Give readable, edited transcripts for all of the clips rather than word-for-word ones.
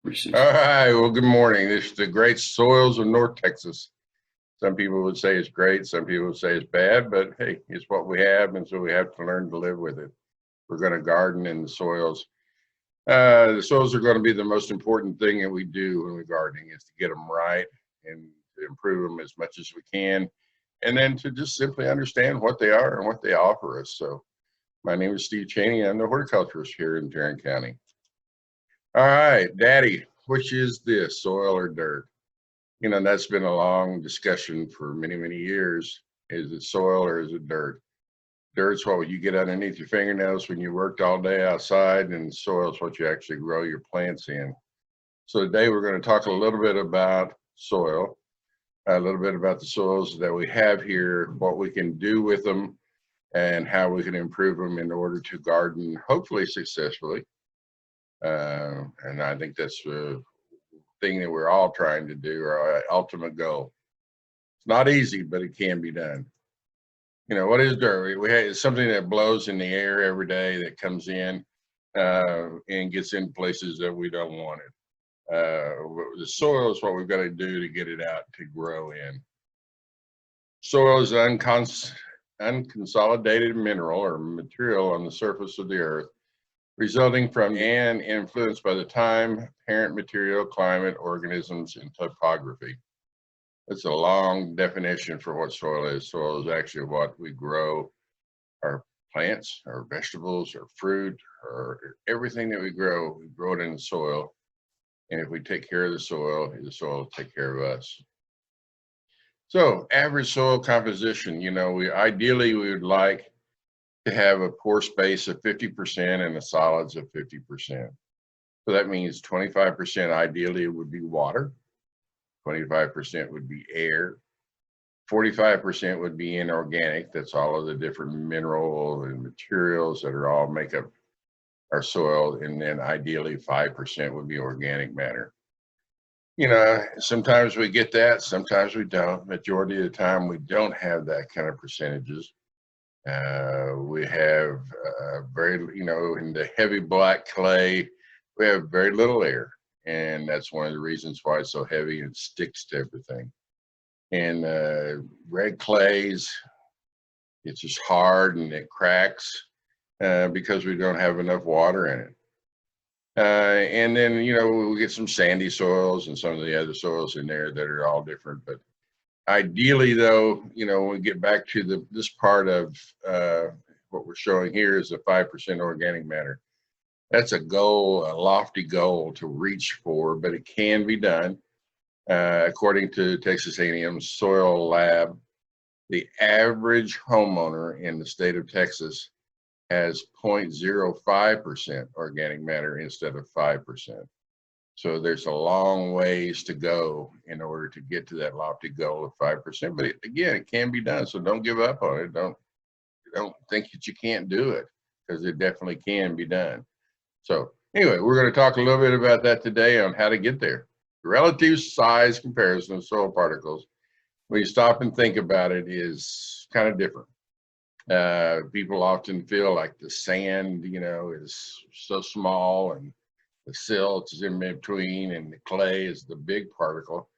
All right. Well, good morning. This is the great soils of North Texas. Some people would say it's great. Some people would say it's bad, but hey, it's what we have. And so we have to learn to live with it. We're going to garden in the soils. The soils are going to be the most important thing that we do when we're gardening is to get them right and to improve them as much as we can. And then to just simply understand what they are and what they offer us. So my name is Steve Chaney. I'm the horticulturist here in Tarrant County. All right, Daddy, which is this, soil or dirt? You know, that's been a long discussion for many, many years. Is it soil or is it dirt? Dirt's what you get underneath your fingernails when you worked all day outside, and soil's what you actually grow your plants in. So today we're going to talk a little bit about soil, a little bit about the soils that we have here, what we can do with them, and how we can improve them in order to garden, hopefully successfully. And I think that's the thing that we're all trying to do, our ultimate goal. It's not easy, but it can be done. You know, what is dirt? We have something that blows in the air every day that comes in and gets in places that we don't want it. The soil is what we've got to do to get it out to grow in. Soil is an unconsolidated mineral or material on the surface of the earth, resulting from and influenced by the time, parent material, climate, organisms, and topography. It's a long definition for what soil is. Soil is actually what we grow our plants, our vegetables, our fruit, or everything that we grow it in the soil. And if we take care of the soil will take care of us. So average soil composition, you know, ideally we would like to have a pore space of 50% and a solids of 50%. So that means 25% ideally would be water, 25% would be air, 45% would be inorganic. That's all of the different minerals and materials that are all make up our soil. And then ideally 5% would be organic matter. You know, sometimes we get that, sometimes we don't. Majority of the time we don't have that kind of percentages. We have in the heavy black clay, we have very little air. And that's one of the reasons why it's so heavy and sticks to everything. And red clays, it's just hard and it cracks because we don't have enough water in it. And then, you know, we get some sandy soils and some of the other soils in there that are all different. But ideally, though, you know, when we get back to this part of what we're showing here is the 5% organic matter. That's a goal, a lofty goal to reach for, but it can be done. According to Texas A&M's Soil Lab, the average homeowner in the state of Texas has 0.05% organic matter instead of 5%. So there's a long ways to go in order to get to that lofty goal of 5%. But again, it can be done. So don't give up on it. Don't think that you can't do it, because it definitely can be done. So anyway, we're going to talk a little bit about that today on how to get there. Relative size comparison of soil particles, when you stop and think about it, is kind of different. People often feel like the sand, you know, is so small and the silt is in between and the clay is the big particle,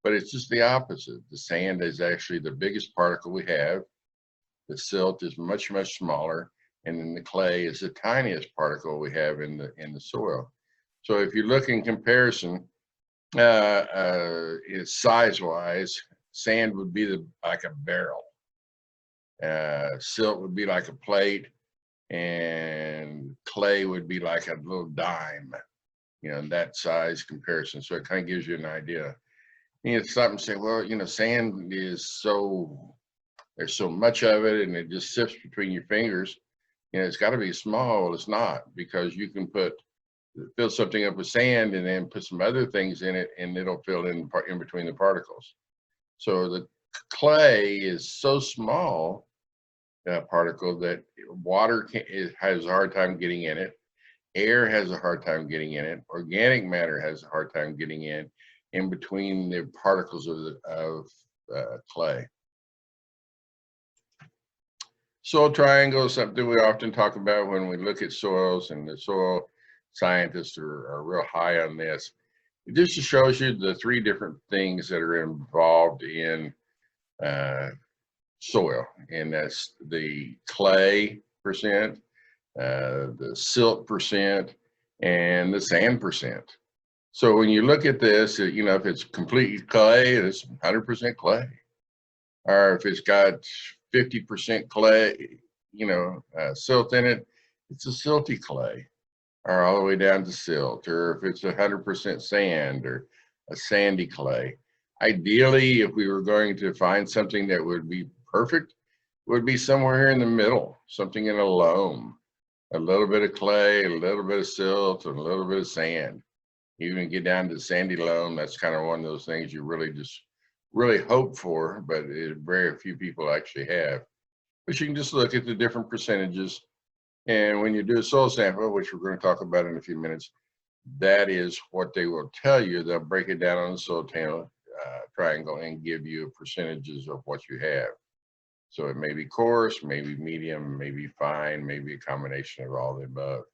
but it's just the opposite. The sand is actually the biggest particle we have. The silt is much, much smaller, and then the clay is the tiniest particle we have in the soil. So if you look in comparison, size-wise, sand would be like a barrel. Silt would be like a plate, and clay would be like a little dime, you know, that size comparison. So it kind of gives you an idea. You know, something say, well, you know, sand is there's so much of it and it just sifts between your fingers. You know, it's got to be small. Well, it's not, because you can fill something up with sand and then put some other things in it and it'll fill in between the particles. So the clay is so small, particle, that water has a hard time getting in it. Air has a hard time getting in it. Organic matter has a hard time getting in between the particles of clay. Soil triangle is something we often talk about when we look at soils, and the soil scientists are real high on this. It just shows you the three different things that are involved in soil, and that's the clay percent, the silt percent, and the sand percent. So when you look at this, you know, if it's completely clay, it's 100% clay. Or if it's got 50% clay, you know, silt in it, it's a silty clay, or all the way down to silt. Or if it's 100% sand or a sandy clay. Ideally, if we were going to find something that would be perfect, it would be somewhere in the middle, something in a loam, a little bit of clay, a little bit of silt, and a little bit of sand. Even get down to sandy loam, that's kind of one of those things you really hope for, but very few people actually have. But you can just look at the different percentages, and when you do a soil sample, which we're going to talk about in a few minutes, that is what they will tell you. They'll break it down on the soil triangle and give you percentages of what you have. So it may be coarse, maybe medium, maybe fine, maybe a combination of all the above.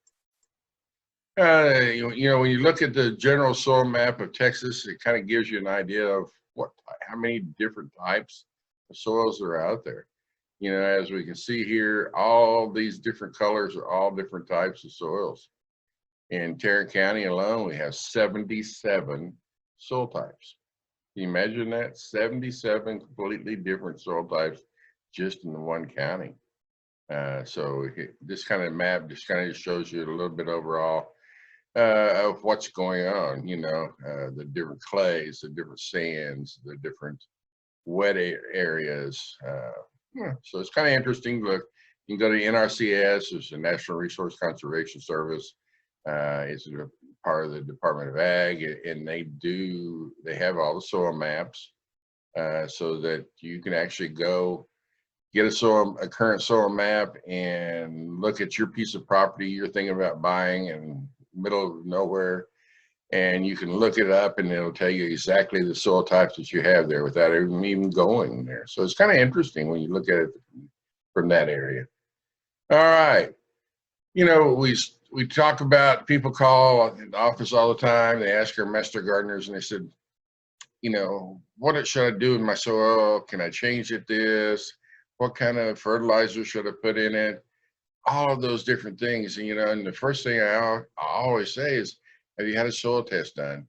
You know, when you look at the general soil map of Texas, it kind of gives you an idea of how many different types of soils are out there. You know, as we can see here, all these different colors are all different types of soils. In Tarrant County alone, we have 77 soil types. Can you imagine that? 77 completely different soil types just in the one county. So this kind of map just kind of shows you a little bit overall of what's going on, you know, the different clays, the different sands, the different wet areas. So it's kind of interesting to look. You can go to NRCS, it's the National Resource Conservation Service. It's a part of the Department of Ag, and they have all the soil maps so that you can actually go get a current soil map and look at your piece of property you're thinking about buying in the middle of nowhere, and you can look it up and it'll tell you exactly the soil types that you have there without even going there. So it's kind of interesting when you look at it from that area. All right. You know, we talk about, people call the office all the time. They ask our master gardeners and they said, you know, what should I do in my soil? Can I change it this? What kind of fertilizer should I put in it? All of those different things. And, you know, and the first thing I always say is, have you had a soil test done?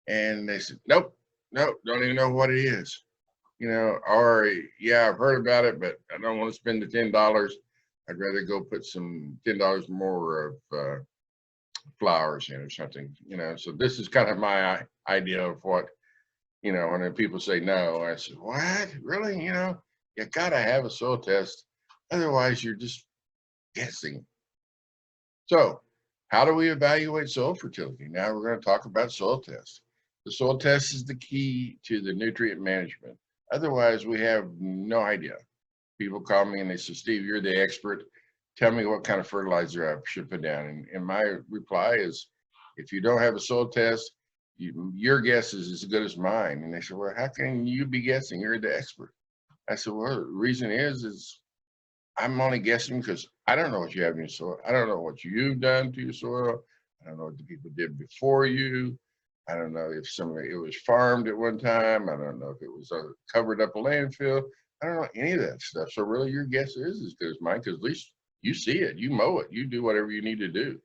And they said, nope, don't even know what it is. You know, or yeah, I've heard about it, but I don't want to spend the $10. I'd rather go put some $10 more of flowers in or something, you know. So this is kind of my idea of what, you know, when people say no, I said, what? Really? You know, you got to have a soil test. Otherwise, you're just guessing. So how do we evaluate soil fertility? Now we're going to talk about soil tests. The soil test is the key to the nutrient management. Otherwise, we have no idea. People call me and they say, Steve, you're the expert. Tell me what kind of fertilizer I should put down. And my reply is, if you don't have a soil test, your guess is as good as mine. And they said, well, how can you be guessing? You're the expert. I said, well, the reason is I'm only guessing because I don't know what you have in your soil. I don't know what you've done to your soil. I don't know what the people did before you. I don't know if it was farmed at one time. I don't know if it was covered up a landfill. I don't know any of that stuff. So really your guess is as good as mine, because at least you see it, you mow it, you do whatever you need to do.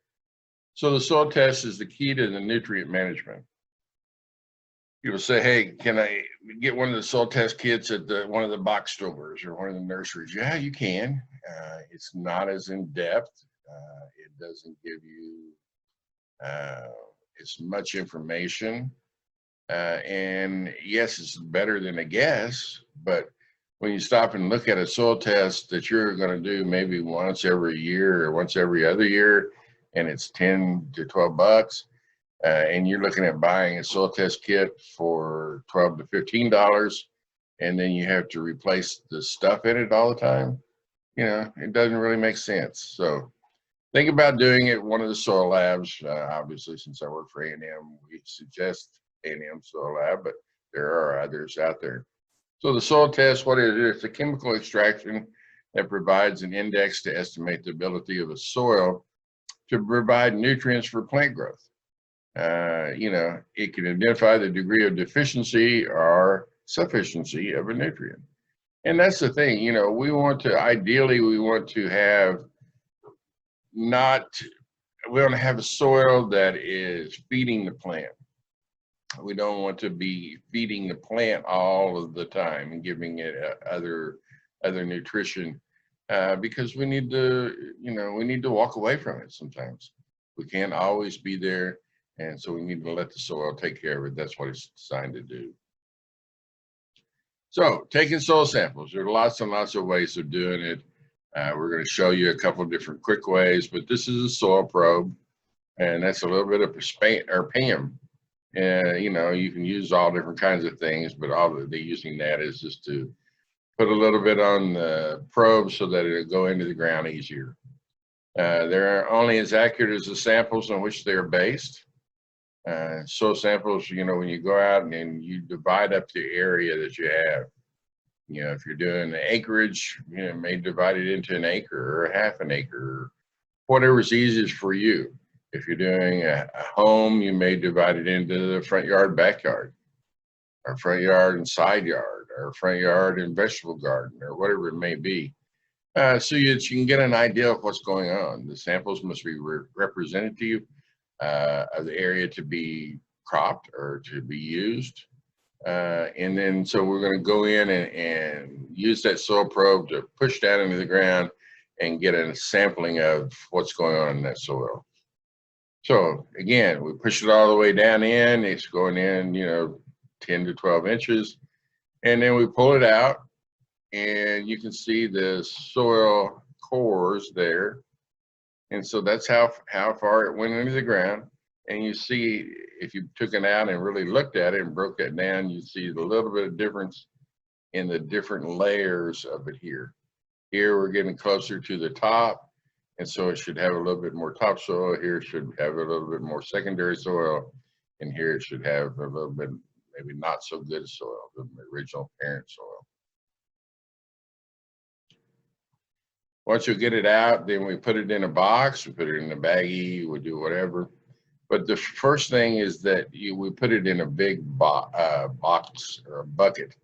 So the soil test is the key to the nutrient management. People say, hey, can I get one of the soil test kits at one of the box stores or one of the nurseries? Yeah, you can. It's not as in depth. It doesn't give you as much information. And yes, it's better than a guess, but when you stop and look at a soil test that you're going to do maybe once every year or once every other year, and it's 10 to 12 bucks, and you're looking at buying a soil test kit for $12 to $15, and then you have to replace the stuff in it all the time, you know, it doesn't really make sense. So think about doing it at one of the soil labs. Obviously, since I work for A&M, we suggest A&M soil lab, but there are others out there. So the soil test, what it is, it's a chemical extraction that provides an index to estimate the ability of a soil to provide nutrients for plant growth. You know, it can identify the degree of deficiency or sufficiency of a nutrient. And that's the thing, you know, ideally, we want to have not, we want to have a soil that is feeding the plant. We don't want to be feeding the plant all of the time and giving it other nutrition, because we need to, you know, we need to walk away from it sometimes. We can't always be there, and so we need to let the soil take care of it. That's what it's designed to do. So taking soil samples, there are lots and lots of ways of doing it. We're going to show you a couple of different quick ways, but this is a soil probe, and that's a little bit of PAM. You know, you can use all different kinds of things, but all that they're using that is just to put a little bit on the probe so that it'll go into the ground easier. They're only as accurate as the samples on which they're based. Soil samples, you know, when you go out and you divide up the area that you have, you know, if you're doing acreage, you know, may divide it into an acre or half an acre, or whatever's easiest for you. If you're doing a home, you may divide it into the front yard, backyard, or front yard and side yard, or front yard and vegetable garden, or whatever it may be. So you can get an idea of what's going on. The samples must be representative of the area to be cropped or to be used. And then, so we're going to go in and use that soil probe to push down into the ground and get a sampling of what's going on in that soil. So again, we push it all the way down in, it's going in, you know, 10 to 12 inches. And then we pull it out, and you can see the soil cores there. And so that's how far it went into the ground. And you see, if you took it out and really looked at it and broke that down, you see a little bit of difference in the different layers of it here. Here we're getting closer to the top, and so it should have a little bit more topsoil. Here it should have a little bit more secondary soil, and here it should have a little bit, maybe not so good soil, the original parent soil. Once you get it out, then we put it in a box, we put it in a baggie, we do whatever. But the first thing is that we put it in a big box or a bucket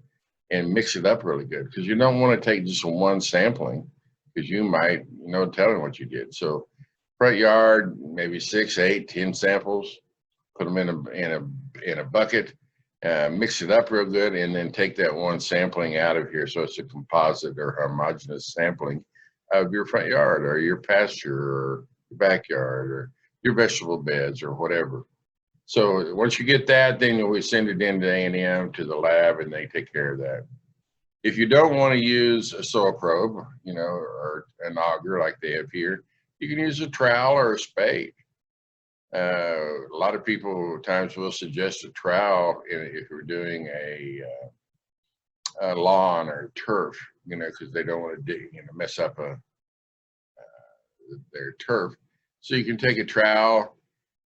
and mix it up really good, because you don't want to take just one sampling, because you might, you know, tell them what you did. So front yard, maybe 6, 8, 10 samples, put them in a bucket, mix it up real good, and then take that one sampling out of here, so it's a composite or homogeneous sampling of your front yard or your pasture or your backyard or your vegetable beds or whatever. So once you get that, then we send it into A&M to the lab, and they take care of that. If you don't want to use a soil probe, you know, or an auger like they have here, you can use a trowel or a spade. A lot of people at times will suggest a trowel if you're doing a lawn or turf, you know, because they don't want to dig, you know, mess up their turf. So you can take a trowel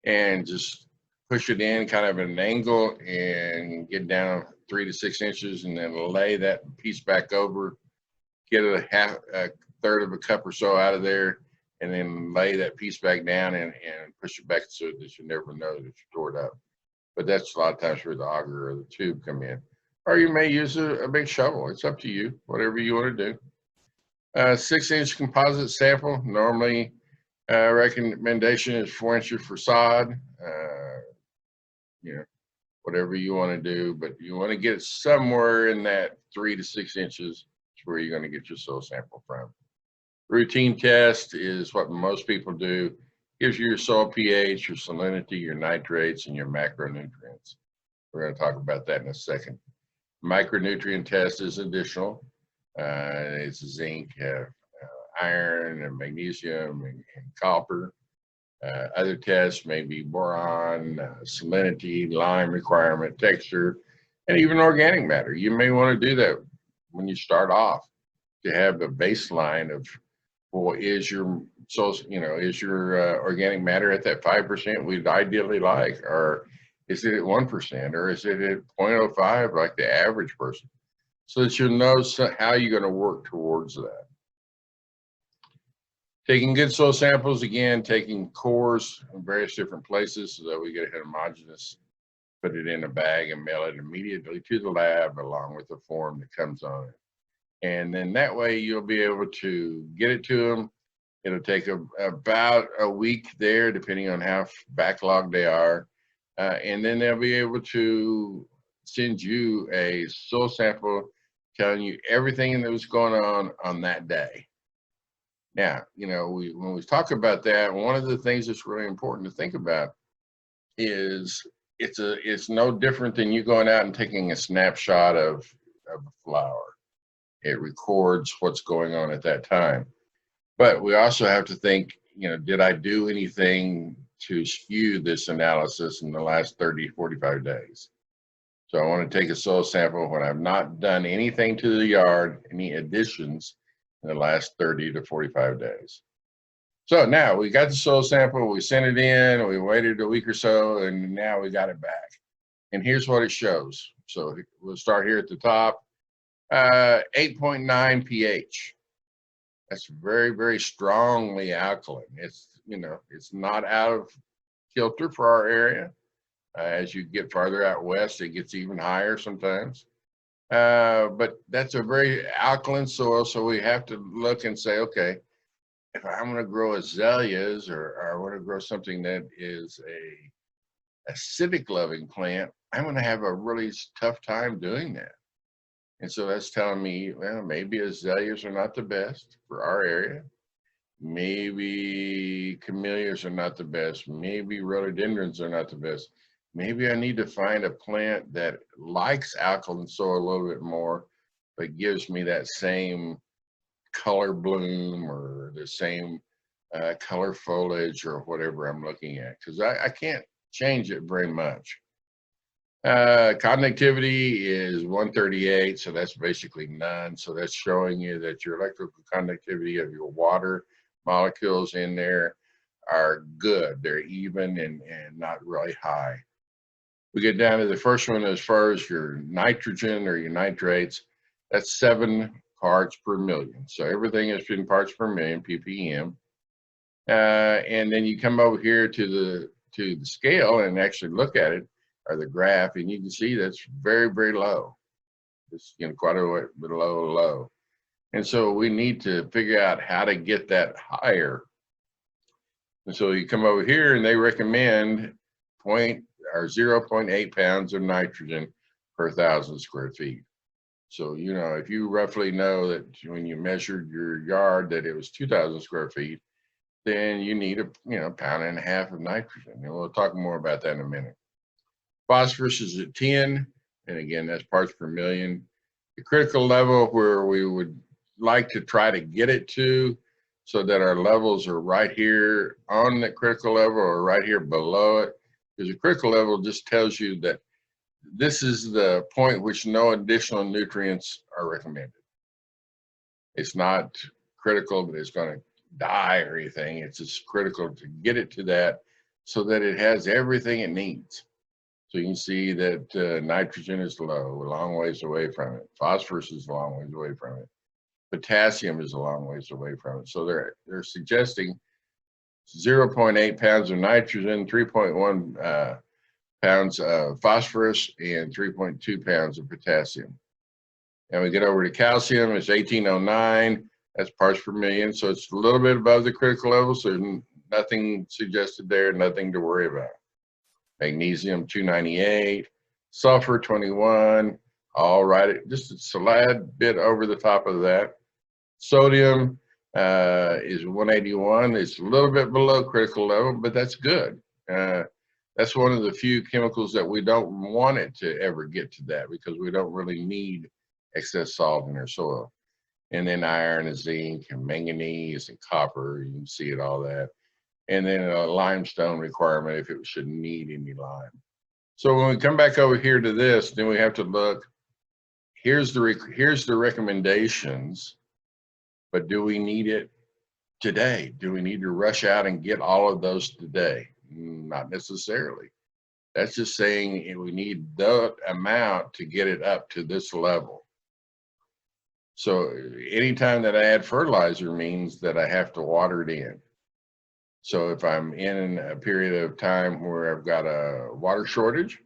and just push it in kind of at an angle and get down 3 to 6 inches, and then lay that piece back over, get a third of a cup or so out of there, and then lay that piece back down and push it back so that you never know that you tore it up. But that's a lot of times where the auger or the tube come in. Or you may use a big shovel. It's up to you, whatever you want to do. 6-inch composite sample. Normally, recommendation is 4 inches for sod. You know, whatever you want to do, but you want to get somewhere in that 3 to 6 inches is where you're going to get your soil sample from. Routine test is what most people do. Gives you your soil pH, your salinity, your nitrates, and your macronutrients. We're going to talk about that in a second. Micronutrient test is additional. It's zinc, iron, and magnesium, and copper. Other tests may be boron, salinity, lime requirement, texture, and even organic matter. You may want to do that when you start off to have a baseline of, well, is your organic matter at that 5% we'd ideally like, or is it at 1%, or is it at 0.05 like the average person? So that you'll know how you're going to work towards that. Taking good soil samples, again, taking cores in various different places so that we get a homogeneous, put it in a bag and mail it immediately to the lab along with the form that comes on it. And then that way you'll be able to get it to them. It'll take about a week there, depending on how backlogged they are. And then they'll be able to send you a soil sample telling you everything that was going on that day. Now, you know, when we talk about that, one of the things that's really important to think about is it's no different than you going out and taking a snapshot of a flower. It records what's going on at that time. But we also have to think, you know, did I do anything to skew this analysis in the last 30, 45 days? So I want to take a soil sample when I've not done anything to the yard, any additions in the last 30 to 45 days. So now we got the soil sample, we sent it in, we waited a week or so, and now we got it back. And here's what it shows. So we'll start here at the top, 8.9 pH. That's very, very strongly alkaline. It's, you know, it's not out of kilter for our area. As you get farther out west, it gets even higher sometimes. But that's a very alkaline soil, so we have to look and say, okay, if I'm going to grow azaleas or I want to grow something that is a acidic loving plant, I'm going to have a really tough time doing that. And so that's telling me, well, maybe azaleas are not the best for our area. Maybe camellias are not the best. Maybe rhododendrons are not the best. Maybe I need to find a plant that likes alkaline soil a little bit more, but gives me that same color bloom or the same color foliage or whatever I'm looking at, because I can't change it very much. Conductivity is 138, so that's basically none. So that's showing you that your electrical conductivity of your water molecules in there are good. They're even and not really high. We get down to the first one as far as your nitrogen or your nitrates, that's 7 parts per million. So everything is in parts per million, ppm. And then you come over here to the scale and actually look at it, or the graph, and you can see that's very, very low. It's, you know, quite a bit low. And so we need to figure out how to get that higher. And so you come over here and they recommend 0.8 pounds of nitrogen per 1,000 square feet. So, you know, if you roughly know that when you measured your yard that it was 2,000 square feet, then you need a, you know, 1.5 pounds of nitrogen. And we'll talk more about that in a minute. Phosphorus is at 10, and again, that's parts per million. The critical level where we would like to try to get it to so that our levels are right here on the critical level or right here below it, because the critical level just tells you that this is the point which no additional nutrients are recommended. It's not critical that it's going to die or anything. It's just critical to get it to that so that it has everything it needs. So you can see that nitrogen is low, a long ways away from it. Phosphorus is a long ways away from it. Potassium is a long ways away from it. So they're suggesting 0.8 pounds of nitrogen, 3.1 pounds of phosphorus, and 3.2 pounds of potassium. And we get over to calcium, it's 1809, that's parts per million. So it's a little bit above the critical level, so nothing suggested there, nothing to worry about. Magnesium 298, sulfur 21, all right, just a slight bit over the top of that. Sodium is 181. It's a little bit below critical level, but that's good. That's one of the few chemicals that we don't want it to ever get to that, because we don't really need excess salt in our soil. And then iron and zinc and manganese and copper, you can see it, all that. And then a limestone requirement if it should need any lime. So when we come back over here to this, then we have to look, here's the recommendations, but do we need it today? Do we need to rush out and get all of those today? Not necessarily. That's just saying we need the amount to get it up to this level. So anytime that I add fertilizer means that I have to water it in. So if I'm in a period of time where I've got a water shortage,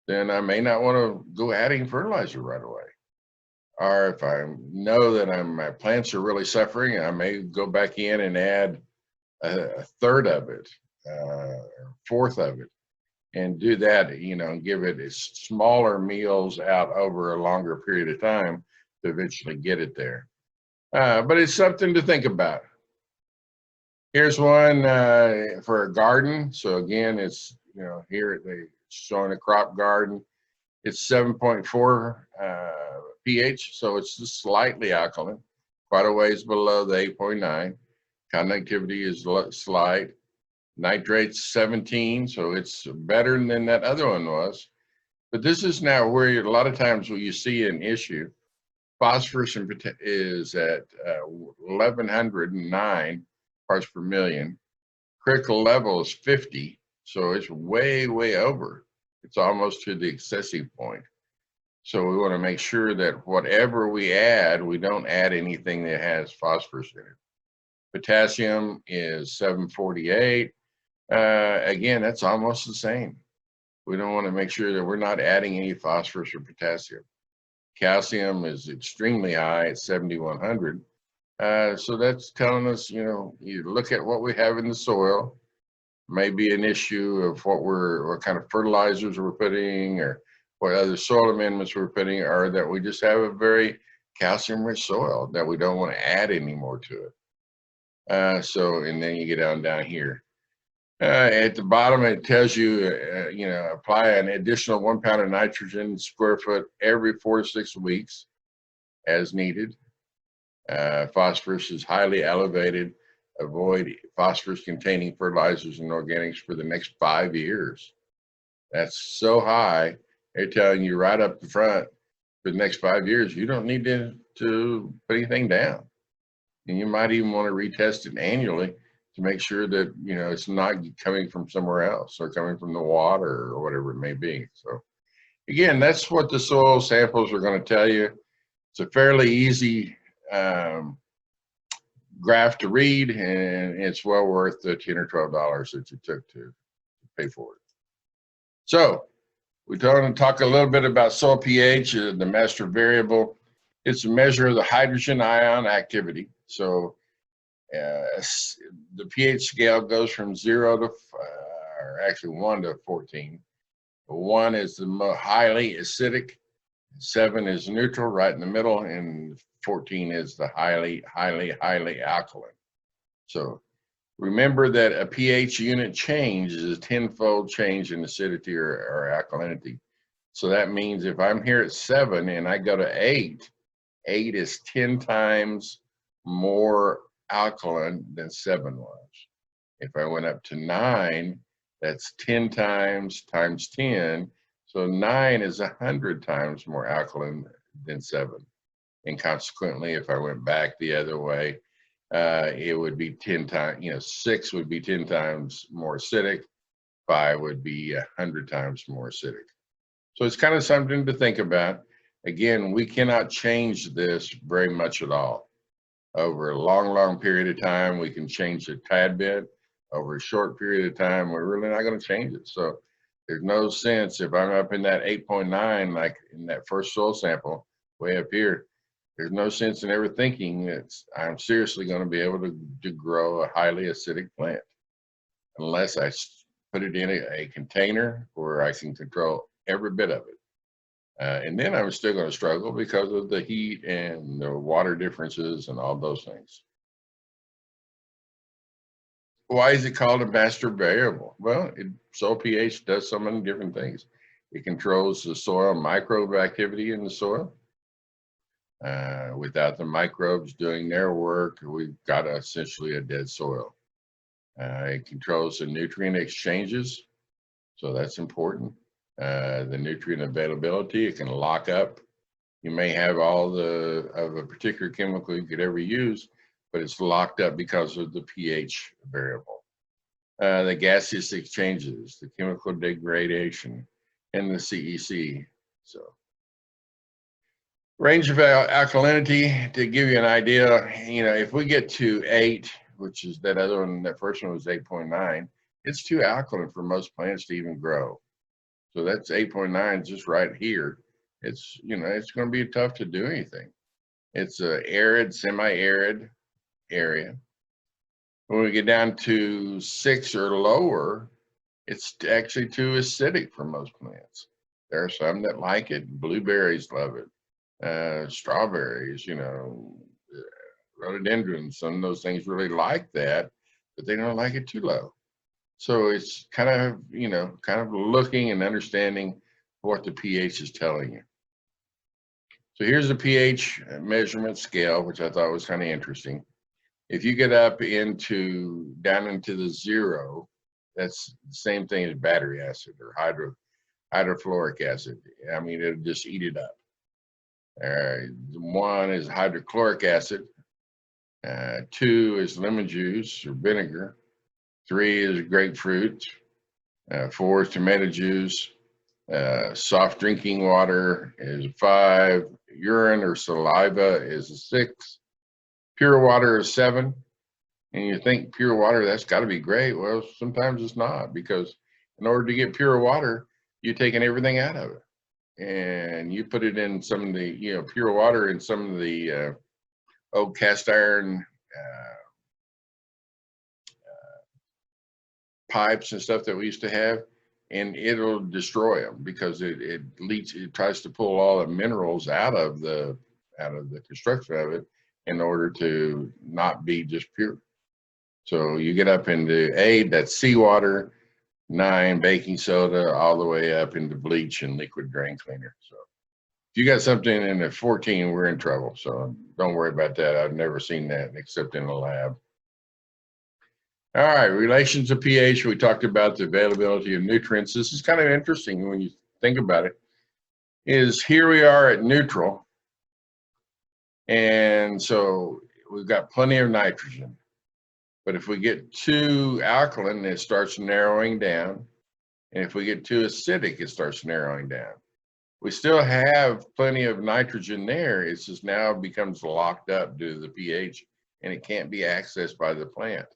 then I may not want to go adding fertilizer right away. Or if I know that my plants are really suffering, I may go back in and add a third of it, fourth of it, and do that, you know, and give it smaller meals out over a longer period of time to eventually get it there. But it's something to think about. Here's one for a garden. So again, it's, you know, here they're showing a crop garden. It's 7.4 pH, so it's just slightly alkaline, quite a ways below the 8.9. Conductivity is slight. Nitrate's 17, so it's better than that other one was. But this is now where a lot of times when you see an issue, phosphorus is at 1109 parts per million. Critical level is 50, so it's way, way over. It's almost to the excessive point. So we want to make sure that whatever we add, we don't add anything that has phosphorus in it. Potassium is 748. Again, that's almost the same. We don't want to make sure that we're not adding any phosphorus or potassium. Calcium is extremely high at 7,100. So that's telling us, you know, you look at what we have in the soil, maybe an issue of what kind of fertilizers we're putting, or what other soil amendments we're putting, or that we just have a very calcium-rich soil that we don't want to add any more to it. So, and then you get down here. At the bottom, it tells you, you know, apply an additional 1 pound of nitrogen square foot every 4 to 6 weeks as needed. Phosphorus is highly elevated. Avoid phosphorus-containing fertilizers and organics for the next 5 years. That's so high. They're telling you right up the front, for the next 5 years, you don't need to put anything down. And you might even want to retest it annually to make sure that, you know, it's not coming from somewhere else or coming from the water or whatever it may be. So again, that's what the soil samples are going to tell you. It's a fairly easy graph to read, and it's well worth the $10 or $12 that you took to pay for it. So we talk a little bit about soil pH, the master variable. It's a measure of the hydrogen ion activity. So the pH scale goes from 0 to, or actually 1 to 14. 1 is the most highly acidic, 7 is neutral, right in the middle, and 14 is the highly alkaline. So remember that a pH unit change is a 10-fold change in acidity or alkalinity. So that means if I'm here at 7 and I go to 8, 8 is 10 times more alkaline than 7 was. If I went up to 9, that's 10 times 10. So 9 is 100 times more alkaline than 7. And consequently, if I went back the other way, it would be 10 times, you know, 6 would be 10 times more acidic, 5 would be 100 times more acidic. So it's kind of something to think about. Again, we cannot change this very much at all. Over a long period of time, we can change it a tad bit. Over a short period of time, we're really not going to change it. So there's no sense if I'm up in that 8.9, like in that first soil sample, way up here, there's no sense in ever thinking that I'm seriously going to be able to grow a highly acidic plant unless I put it in a container where I can control every bit of it. And then I'm still going to struggle because of the heat and the water differences and all those things. Why is it called a master variable? Well, soil pH does so many different things. It controls the soil microbe activity in the soil. Without the microbes doing their work, we've got essentially a dead soil. It controls the nutrient exchanges, so that's important. The nutrient availability, it can lock up. You may have all of a particular chemical you could ever use, but it's locked up because of the pH variable. The gaseous exchanges, the chemical degradation, and the CEC. So Range of alkalinity, to give you an idea, if we get to 8, which is that other one, that first one was 8.9, it's too alkaline for most plants to even grow. So that's 8.9 just right here. It's, it's going to be tough to do anything. It's a arid, semi-arid area. When we get down to 6 or lower, it's actually too acidic for most plants. There are some that like it. Blueberries love it. Strawberries, rhododendrons, some of those things really like that, but they don't like it too low. So it's kind of looking and understanding what the pH is telling you. So here's the pH measurement scale, which I thought was kind of interesting. If you get up down into the 0, that's the same thing as battery acid or hydrofluoric acid. I mean, it'll just eat it up. 1 is hydrochloric acid. 2 is lemon juice or vinegar. 3 is grapefruit. 4 is tomato juice. Soft drinking water is 5. Urine or saliva is 6. Pure water is 7. And you think pure water, that's got to be great. Well, sometimes it's not, because in order to get pure water, you're taking everything out of it. And you put it in some of the, pure water in some of the old cast iron pipes and stuff that we used to have, and it'll destroy them because it tries to pull all the minerals out of the construction of it in order to not be just pure. So you get up into 8, that's seawater, 9 baking soda, all the way up into bleach and liquid drain cleaner. So if you got something in the 14, we're in trouble. So don't worry about that. I've never seen that except in the lab. All right, relations to pH. We talked about the availability of nutrients. This is kind of interesting when you think about it. Is here we are at neutral, and so we've got plenty of nitrogen. But if we get too alkaline, it starts narrowing down. And if we get too acidic, it starts narrowing down. We still have plenty of nitrogen there. It's just now becomes locked up due to the pH, and it can't be accessed by the plant.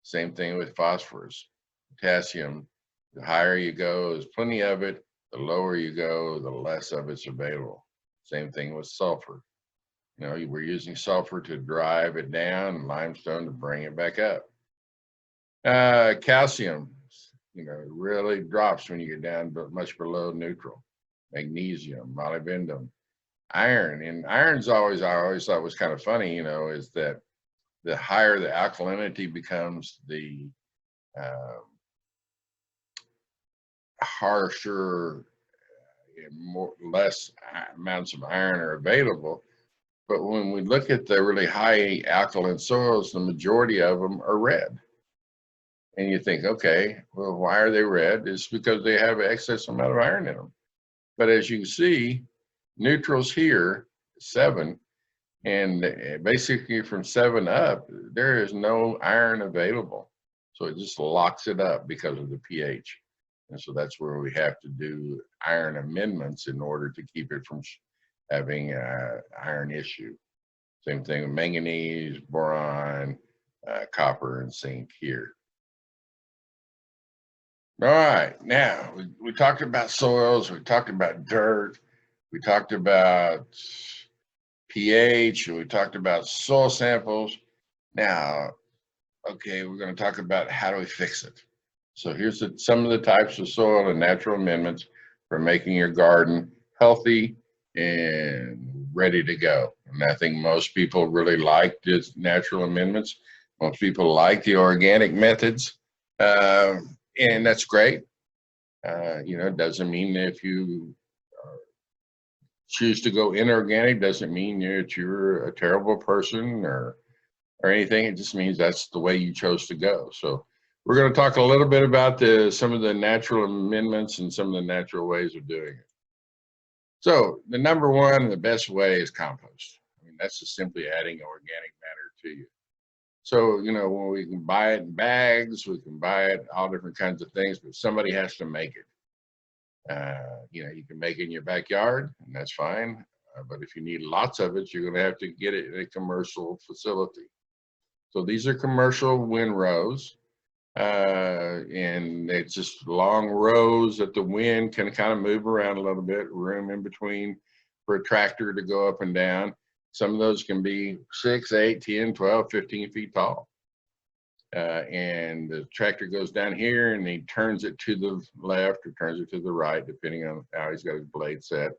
Same thing with phosphorus, potassium. The higher you go, there's plenty of it. The lower you go, the less of it's available. Same thing with sulfur. We're using sulfur to drive it down and limestone to bring it back up. Calcium, really drops when you get down but much below neutral. Magnesium, molybdenum, iron. And iron's I always thought was kind of funny, is that the higher the alkalinity becomes, the harsher, less amounts of iron are available. But when we look at the really high alkaline soils, the majority of them are red. And you think, okay, well, why are they red? It's because they have an excess amount of iron in them. But as you can see, neutral's here, 7, and basically from 7 up, there is no iron available. So it just locks it up because of the pH. And so that's where we have to do iron amendments in order to keep it from having an iron issue. Same thing with manganese, boron, copper, and zinc here. All right, now we talked about soils, we talked about dirt, we talked about pH, we talked about soil samples. Now, okay, we're going to talk about how do we fix it. So here's some of the types of soil and natural amendments for making your garden healthy and ready to go. And I think most people really like these natural amendments. Most people like the organic methods, and that's great. It doesn't mean that if you choose to go inorganic, doesn't mean that you're a terrible person or anything. It just means that's the way you chose to go. So we're going to talk a little bit about some of the natural amendments and some of the natural ways of doing it. So the number one, the best way is compost. I mean, that's just simply adding organic matter to you. So, when we can buy it in bags, we can buy it all different kinds of things, but somebody has to make it. You can make it in your backyard, and that's fine. But if you need lots of it, you're going to have to get it in a commercial facility. So these are commercial windrows, and it's just long rows that the wind can kind of move around a little bit, room in between for a tractor to go up and down. Some of those can be 6, 8, 10, 12, 15 feet tall. And the tractor goes down here and he turns it to the left or turns it to the right, depending on how he's got his blade set.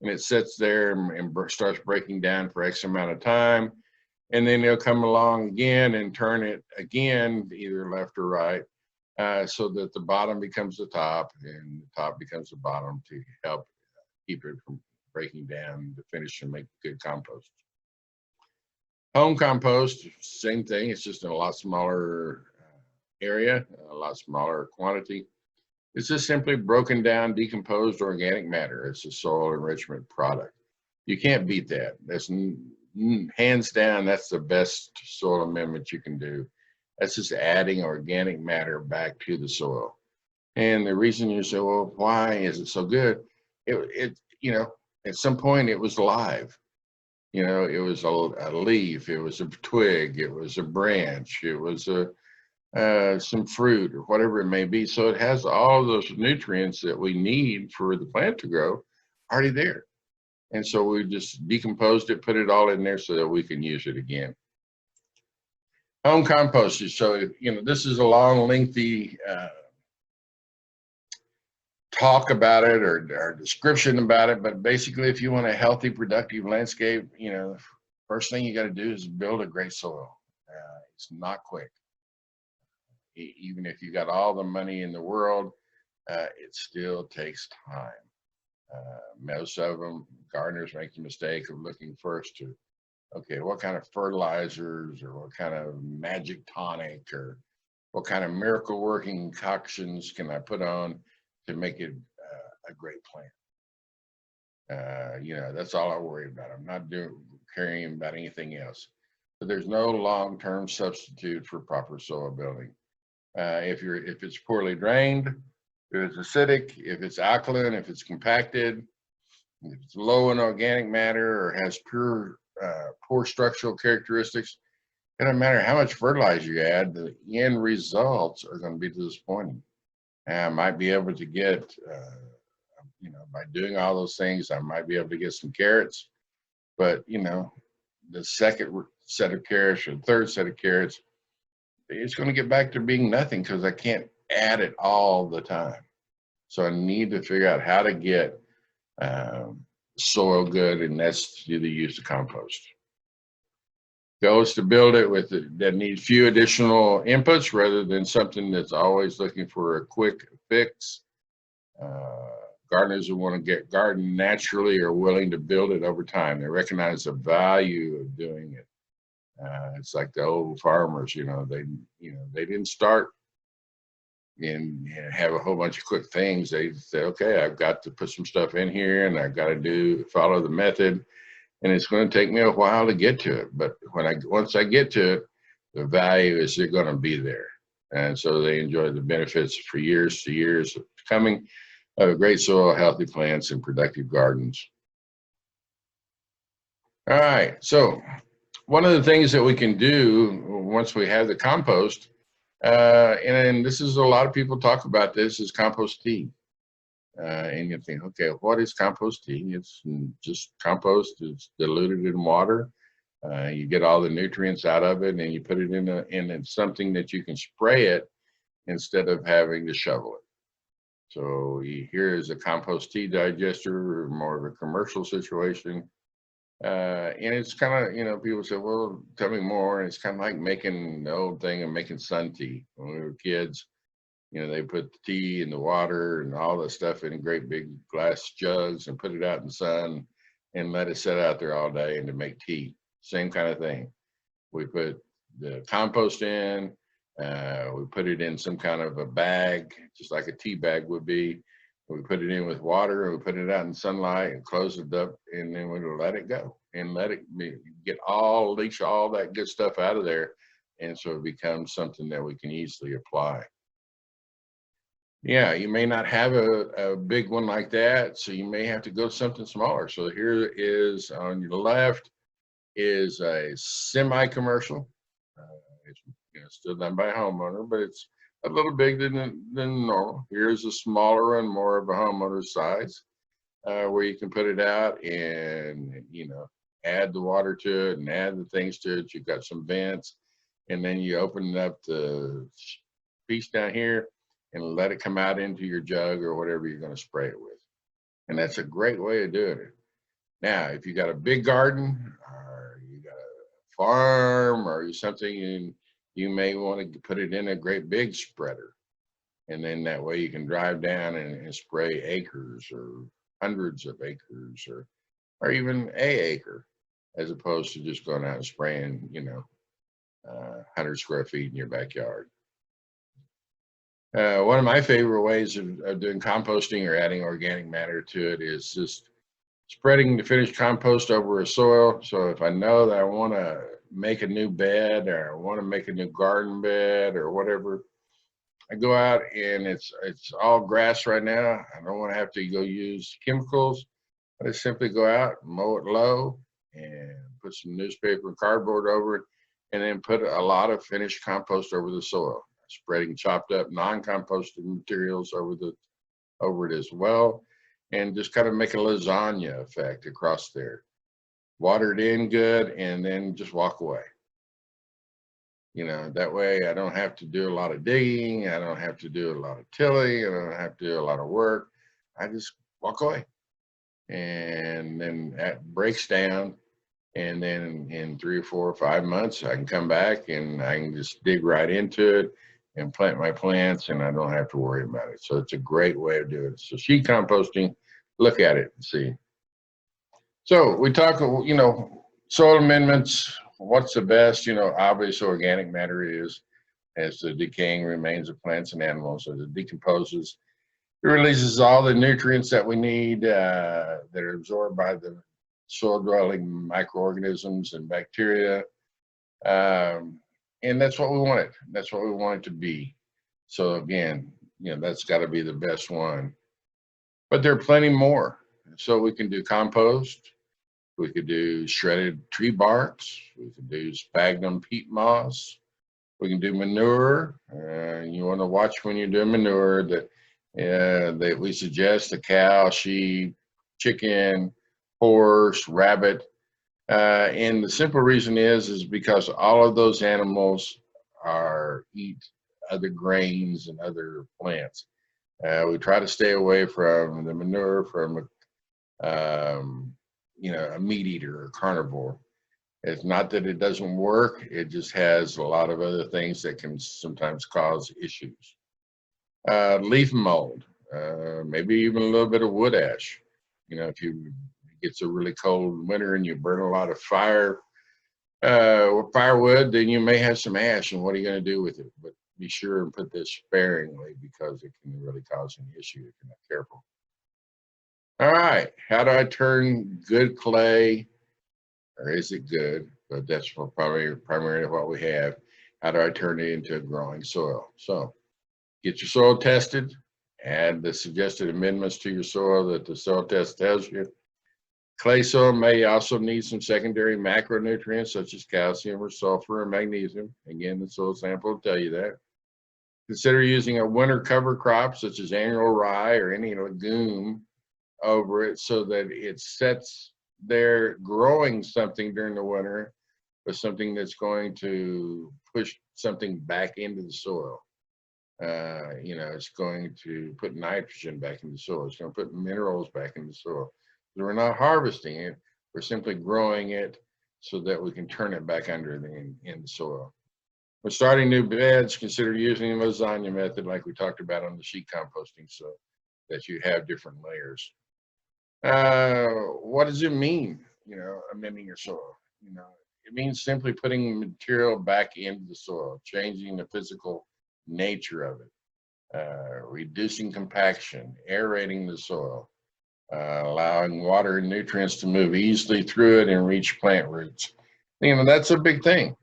And it sits there and starts breaking down for X amount of time. And then they'll come along again and turn it again, either left or right, so that the bottom becomes the top and the top becomes the bottom to help keep it from breaking down to finish and make good compost. Home compost, same thing. It's just in a lot smaller area, a lot smaller quantity. It's just simply broken down, decomposed organic matter. It's a soil enrichment product. You can't beat that. That's hands down, that's the best soil amendment you can do. That's just adding organic matter back to the soil. And the reason you say, well, why is it so good? It you know, at some point it was alive. You know, it was a leaf, it was a twig, it was a branch, it was some fruit or whatever it may be. So it has all of those nutrients that we need for the plant to grow already there. And so we just decomposed it, put it all in there so that we can use it again. Home composting. So, you know, this is a long, lengthy talk about it or description about it. But basically, if you want a healthy, productive landscape, you know, first thing you got to do is build a great soil. It's not quick. Even if you got all the money in the world, it still takes time. Most of them, gardeners make the mistake of looking first to, okay, what kind of fertilizers or what kind of magic tonic or what kind of miracle working concoctions can I put on to make it a great plant? You know, that's all I worry about. I'm not caring about anything else. But there's no long-term substitute for proper soil building. If it's poorly drained, if it's acidic, if it's alkaline, if it's compacted, if it's low in organic matter or has poor structural characteristics, it doesn't matter how much fertilizer you add, the end results are going to be disappointing. And I might be able to get, you know, by doing all those things, I might be able to get some carrots, but, you know, the second set of carrots or the third set of carrots, it's going to get back to being nothing because I can't add it all the time. So I need to figure out how to get soil good, and that's through the use of compost. Goal is to build it that needs few additional inputs rather than something that's always looking for a quick fix. Gardeners who want to get garden naturally are willing to build it over time. They recognize the value of doing it. It's like the old farmers, you know, they didn't start and have a whole bunch of quick things. They say, okay, I've got to put some stuff in here and I've got to follow the method, and it's going to take me a while to get to it. But once I get to it, the value is they're going to be there. And so they enjoy the benefits for years to years coming of great soil, healthy plants, and productive gardens. All right, so one of the things that we can do once we have the compost, and this is a lot of people talk about this, is compost tea. And you think, okay, what is compost tea? It's just compost. It's diluted in water. You get all the nutrients out of it, and you put it in something that you can spray it instead of having to shovel it. So here is a compost tea digester, more of a commercial situation. And it's kind of, you know, people say, well, tell me more. And it's kind of like making the old thing of making sun tea. When we were kids, you know, they put the tea and the water and all the stuff in great big glass jugs and put it out in the sun and let it sit out there all day and to make tea. Same kind of thing. We put the compost in, we put it in some kind of a bag, just like a tea bag would be. We put it in with water and we put it out in sunlight and close it up, and then we let it go and let it leach all that good stuff out of there. And so it becomes something that we can easily apply. Yeah, you may not have a big one like that, so you may have to go something smaller. So here is on your left is a semi-commercial. It's, still done by a homeowner, but it's a little big than normal. Here's a smaller one, more of a homeowner size, where you can put it out and add the water to it and add the things to it. You've got some vents, and then you open up the piece down here and let it come out into your jug or whatever you're going to spray it with. And that's a great way of doing it. Now, if you got a big garden or you got a farm or something, and you may want to put it in a great big spreader. And then that way you can drive down and spray acres or hundreds of acres or even a acre, as opposed to just going out and spraying, 100 square feet in your backyard. One of my favorite ways of doing composting or adding organic matter to it is just spreading the finished compost over a soil. So if I know that I want to make a new bed or I want to make a new garden bed or whatever, I go out and it's all grass right now. I don't want to have to go use chemicals. I just simply go out, mow it low, and put some newspaper and cardboard over it, and then put a lot of finished compost over the soil, spreading chopped up non-composted materials over it as well, and just kind of make a lasagna effect across there. Water it in good, and then just walk away. That way I don't have to do a lot of digging. I don't have to do a lot of tilling. I don't have to do a lot of work. I just walk away. And then that breaks down. And then in 3 or 4 or 5 months, I can come back and I can just dig right into it and plant my plants, and I don't have to worry about it. So it's a great way of doing it. So sheet composting, look at it and see. So we talk, soil amendments. What's the best? Obvious organic matter is, as the decaying remains of plants and animals, as it decomposes, it releases all the nutrients that we need that are absorbed by the soil-dwelling microorganisms and bacteria. And that's what we want it. That's what we want it to be. So again, that's got to be the best one. But there are plenty more. So we can do compost. We could do shredded tree barks. We could do sphagnum peat moss. We can do manure. You want to watch when you're doing manure that we suggest the cow, sheep, chicken, horse, rabbit. And the simple reason is because all of those animals eat other grains and other plants. We try to stay away from the manure from a meat eater or carnivore. It's not that it doesn't work, it just has a lot of other things that can sometimes cause issues. Leaf mold, maybe even a little bit of wood ash. If it gets a really cold winter and you burn a lot of firewood, then you may have some ash, and what are you going to do with it? But be sure and put this sparingly because it can really cause an issue if you're not careful. All right, how do I turn good clay, or is it good? But that's primarily what we have. How do I turn it into a growing soil? So get your soil tested, add the suggested amendments to your soil that the soil test tells you. Clay soil may also need some secondary macronutrients such as calcium or sulfur or magnesium. Again, the soil sample will tell you that. Consider using a winter cover crop such as annual rye or any legume over it so that it sets there growing something during the winter, but something that's going to push something back into the soil. It's going to put nitrogen back in the soil. It's going to put minerals back in the soil. We're not harvesting it. We're simply growing it so that we can turn it back under in the soil. When starting new beds, consider using the lasagna method like we talked about on the sheet composting so that you have different layers. What does it mean, amending your soil? It means simply putting material back into the soil, changing the physical nature of it, reducing compaction, aerating the soil, allowing water and nutrients to move easily through it and reach plant roots. That's a big thing.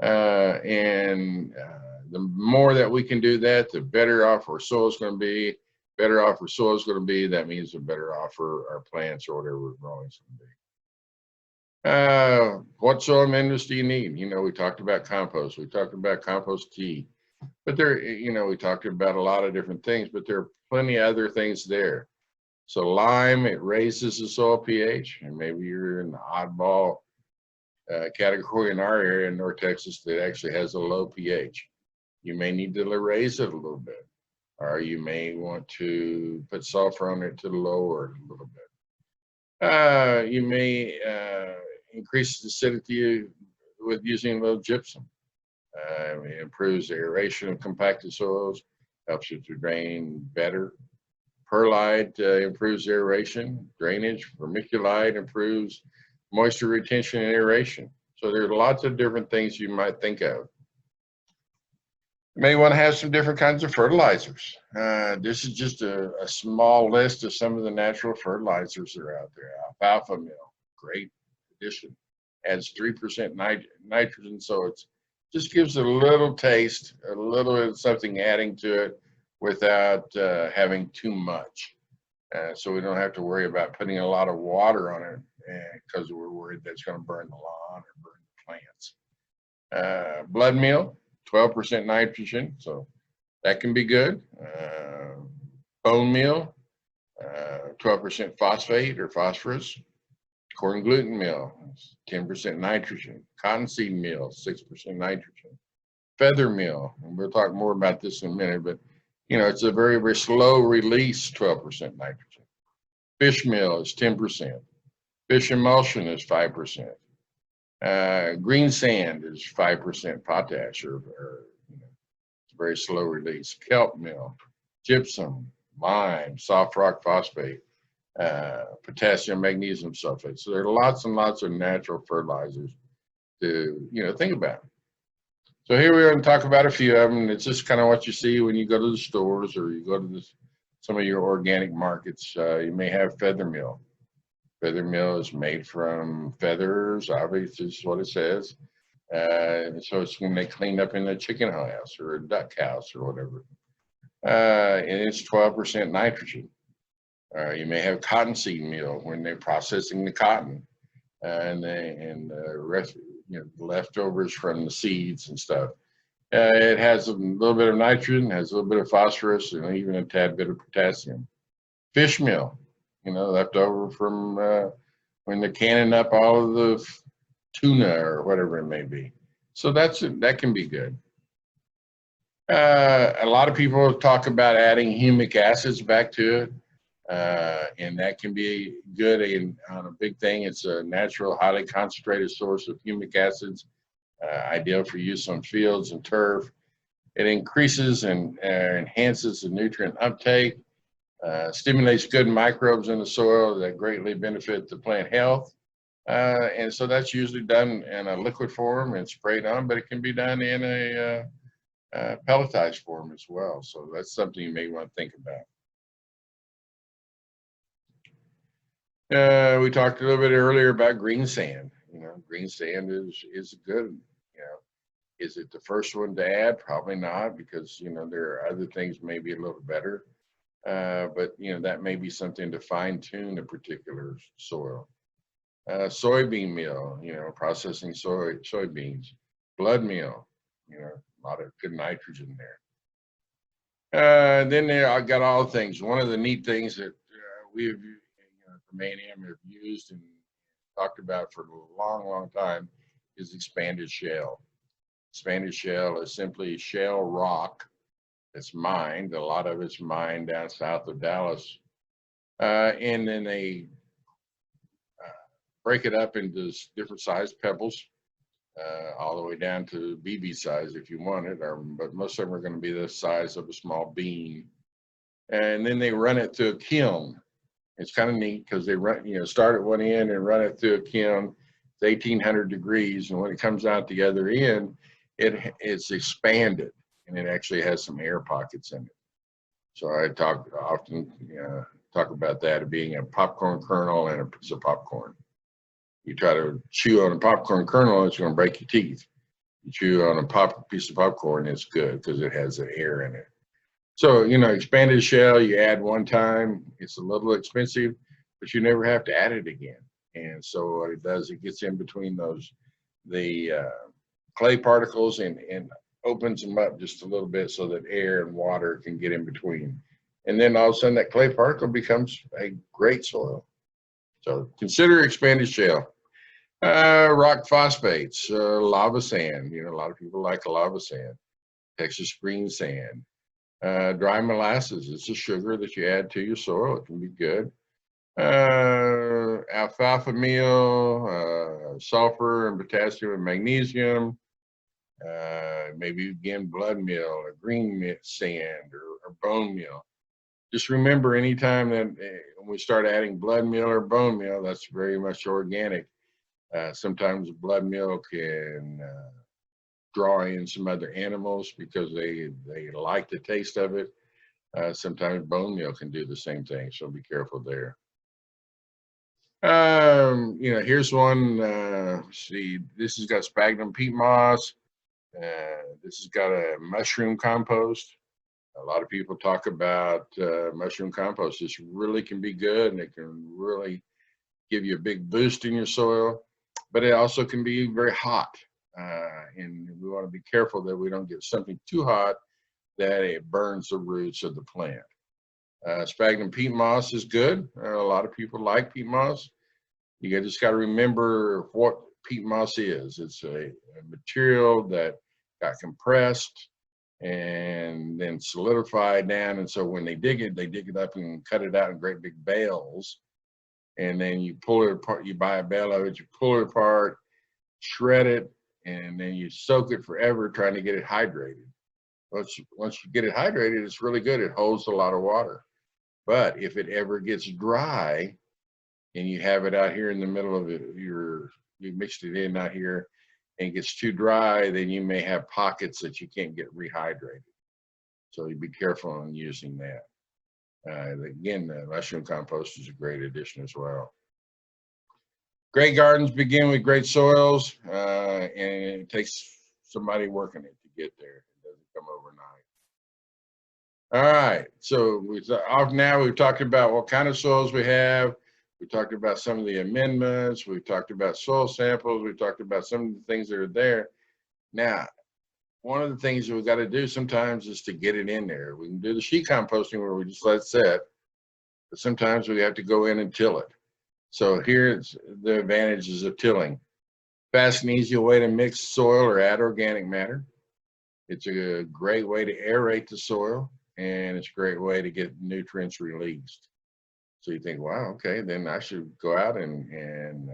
And the more that we can do that, the better off our soil is going to be. Better off our soil is going to be. That means the better off our plants or whatever we're growing is going to be. What soil amendments do you need? You know, we talked about compost. We talked about compost tea. But there, you know, we talked about a lot of different things, but there are plenty of other things there. So lime, it raises the soil pH, and maybe you're in the oddball category in our area in North Texas that actually has a low pH. You may need to raise it a little bit, or you may want to put sulfur on it to lower it a little bit. You may increase the acidity with using a little gypsum. It improves the aeration of compacted soils, helps it to drain better. Perlite improves aeration, drainage. Vermiculite improves moisture retention and aeration. So there's lots of different things you might think of. You may want to have some different kinds of fertilizers. This is just a small list of some of the natural fertilizers that are out there. Alfalfa meal, great addition. Adds 3% nitrogen, so it just gives a little taste, a little bit of something adding to it without having too much. So we don't have to worry about putting a lot of water on it because we're worried that it's going to burn the lawn or burn the plants. Blood meal, 12% nitrogen, so that can be good. Bone meal, 12% phosphate or phosphorus. Corn gluten meal, 10% nitrogen. Cottonseed meal, 6% nitrogen. Feather meal, and we'll talk more about this in a minute, but you know, it's a very, very slow release, 12% nitrogen. Fish meal is 10%. Fish emulsion is 5%. Green sand is 5% potash, or you know, it's a very slow release. Kelp meal, gypsum, lime, soft rock phosphate, potassium magnesium sulfate. So there are lots and lots of natural fertilizers to, you know, think about. So here we are and talk about a few of them. It's just kind of what you see when you go to the stores or you go to some of your organic markets. You may have feather meal. Feather meal is made from feathers, obviously is what it says. So it's when they clean up in a chicken house or a duck house or whatever. And it's 12% nitrogen. You may have cottonseed meal when they're processing the cotton, and the rest, you know, the leftovers from the seeds and stuff. It has a little bit of nitrogen, has a little bit of phosphorus, and even a tad bit of potassium. Fish meal, you know, left over from when they're canning up all of the tuna or whatever it may be. So that can be good. A lot of people talk about adding humic acids back to it. And that can be good on a big thing. It's a natural, highly concentrated source of humic acids, ideal for use on fields and turf. It increases and enhances the nutrient uptake, stimulates good microbes in the soil that greatly benefit the plant health. And so that's usually done in a liquid form and sprayed on, but it can be done in a pelletized form as well. So that's something you may want to think about. We talked a little bit earlier about green sand. You know, green sand is good. You know, is it the first one to add? Probably not, because you know there are other things maybe a little better. But you know that may be something to fine tune a particular soil. Soybean meal. You know, processing soybeans. Blood meal. You know, a lot of good nitrogen there. Then I got all the things. One of the neat things that we've from A&M have used and talked about for a long, long time is expanded shale. Expanded shale is simply shale rock that's mined. A lot of it's mined down south of Dallas. And then they break it up into different sized pebbles, all the way down to BB size if you want it, but most of them are going to be the size of a small bean. And then they run it through a kiln. It's kind of neat because they run, you know, start at one end and run it through a kiln. It's 1800 degrees, and when it comes out the other end, it's expanded, and it actually has some air pockets in it. So I often talk about that being a popcorn kernel and a piece of popcorn. You try to chew on a popcorn kernel, it's going to break your teeth. You chew on a piece of popcorn, it's good because it has the air in it. So, expanded shell, you add one time, it's a little expensive, but you never have to add it again. And so what it does, it gets in between the clay particles and opens them up just a little bit so that air and water can get in between. And then all of a sudden that clay particle becomes a great soil. So consider expanded shell. Rock phosphates, lava sand. A lot of people like lava sand. Texas spring sand. Dry molasses, it's a sugar that you add to your soil. It can be good. Alfalfa meal, sulfur and potassium and magnesium. Maybe again blood meal or green sand or bone meal. Just remember, anytime that when we start adding blood meal or bone meal, that's very much organic. Sometimes blood meal can draw in some other animals because they like the taste of it. Sometimes bone meal can do the same thing, so be careful there. Here's one. See, this has got sphagnum peat moss. This has got a mushroom compost. A lot of people talk about mushroom compost. This really can be good, and it can really give you a big boost in your soil, but it also can be very hot. And we want to be careful that we don't get something too hot that it burns the roots of the plant. Sphagnum peat moss is good. A lot of people like peat moss. You just got to remember what peat moss is. It's a material that got compressed and then solidified down. And so when they dig it up and cut it out in great big bales. And then you pull it apart, you buy a bale of it, you pull it apart, shred it, and then you soak it forever trying to get it hydrated. Once you get it hydrated, it's really good. It holds a lot of water. But if it ever gets dry and you have it out here in the middle of it, you mixed it in out here and it gets too dry, then you may have pockets that you can't get rehydrated. So you be careful on using that. Again, the mushroom compost is a great addition as well. Great gardens begin with great soils, and it takes somebody working it to get there. It doesn't come overnight. All right, so we've talked about what kind of soils we have. We talked about some of the amendments. We've talked about soil samples. We've talked about some of the things that are there. Now, one of the things that we've got to do sometimes is to get it in there. We can do the sheet composting where we just let it sit, but sometimes we have to go in and till it. So here's the advantages of tilling. Fast and easy way to mix soil or add organic matter. It's a great way to aerate the soil, and it's a great way to get nutrients released. So you think, wow, okay, then I should go out and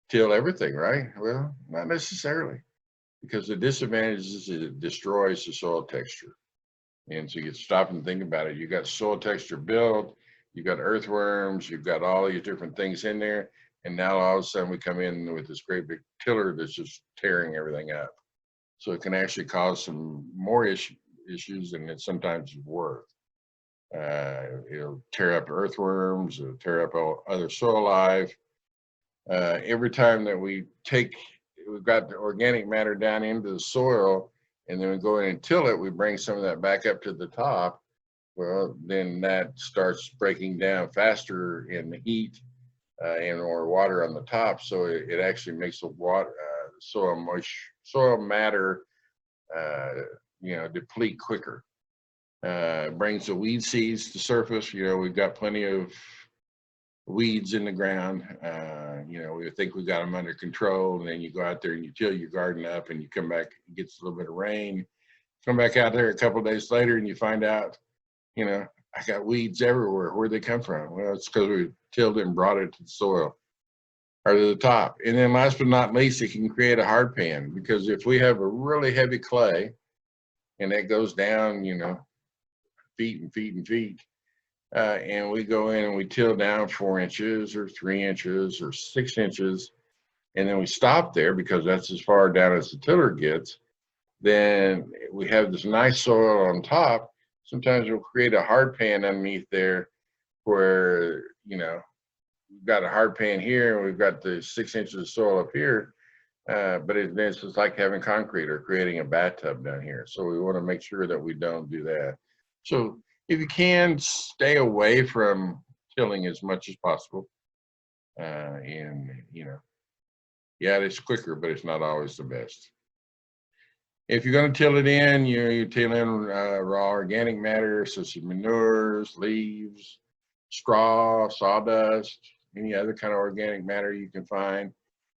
till everything, right? Well, not necessarily, because the disadvantage is it destroys the soil texture. And so you stop and think about it. You got soil texture built, you've got earthworms, you've got all these different things in there. And now all of a sudden we come in with this great big tiller that's just tearing everything up. So it can actually cause some more issues than it sometimes is worth. It'll tear up earthworms, it'll tear up all other soil life. Every time that we've got the organic matter down into the soil, and then we go in and till it, we bring some of that back up to the top. Well, then that starts breaking down faster in the heat and or water on the top. So it actually makes the water, soil matter, deplete quicker. Brings the weed seeds to surface. We've got plenty of weeds in the ground. We think we got them under control, and then you go out there and you till your garden up, and you come back, it gets a little bit of rain, come back out there a couple of days later, and you find out, I got weeds everywhere. Where'd they come from? Well, it's because we tilled it and brought it to the soil or to the top. And then last but not least, it can create a hard pan, because if we have a really heavy clay and that goes down, feet and feet and feet, and we go in and we till down 4 inches or 3 inches or 6 inches, and then we stop there because that's as far down as the tiller gets, then we have this nice soil on top. Sometimes we'll create a hard pan underneath there where, we've got a hard pan here and we've got the 6 inches of soil up here. but it's just like having concrete or creating a bathtub down here. So we want to make sure that we don't do that. So if you can, stay away from tilling as much as possible. And, yeah, it's quicker, but it's not always the best. If you're going to till it in, you till in raw organic matter such as manures, leaves, straw, sawdust, any other kind of organic matter you can find,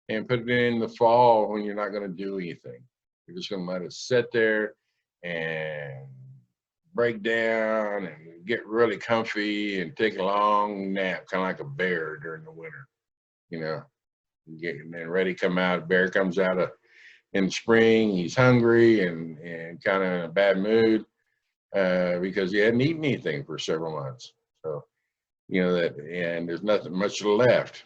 and put it in the fall when you're not going to do anything. You're just going to let it sit there and break down and get really comfy and take a long nap, kind of like a bear during the winter, you know. And then ready to come out. Bear comes out in the spring. He's hungry and kind of in a bad mood because he hadn't eaten anything for several months. So, and there's nothing much left.